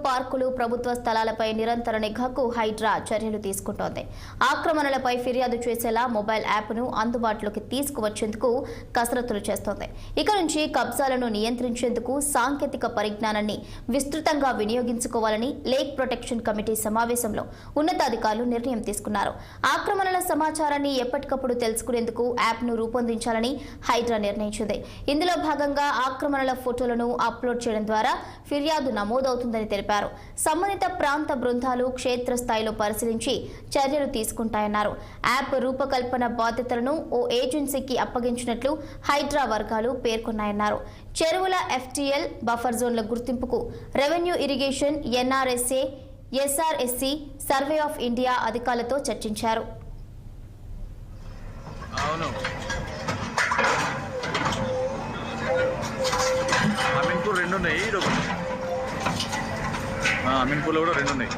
పార్కులు ప్రభుత్వ స్థలాలపై నిరంతర నిఘాకు హైడ్రా చర్యలు తీసుకుంటోంది. ఆక్రమణలపై ఫిర్యాదు చేసేలా మొబైల్ యాప్ను అందుబాటులోకి తీసుకువచ్చేందుకు కసరత్తులు చేస్తోంది. ఇక నుంచి కబ్జాలను నియంత్రించేందుకు సాంకేతిక పరిజ్ఞానాన్ని విస్తృతంగా వినియోగించుకోవాలని లేక్ ప్రొటెక్షన్ కమిటీ సమావేశంలో ఉన్నతాధికారులు నిర్ణయం తీసుకున్నారు. ఆక్రమణల సమాచారాన్ని ఎప్పటికప్పుడు తెలుసుకునేందుకు యాప్ను రూపొందించాలని హైడ్రా నిర్ణయించింది. ఇందులో భాగంగా ఆక్రమణల ఫోటోలను అప్లోడ్ చేయడం ద్వారా ఫిర్యాదు నమోదవుతుందని తెలిపారు. సంబంధిత ప్రాంత బృందాలు క్షేత్రస్థాయిలో పరిశీలించి చర్యలు తీసుకుంటాయన్నారు. యాప్ రూపకల్పన బాధ్యతలను ఓ ఏజెన్సీకి అప్పగించినట్లు హైడ్రా వర్గాలు పేర్కొన్నాయన్నారు. చెరువుల FTL బఫర్ జోన్ల గుర్తింపుకు revenue irrigation, NRSA, SRSC, survey of India అధికారులతో చర్చించారు. అమీన్పూర్లో కూడా 2 ఉన్నాయి.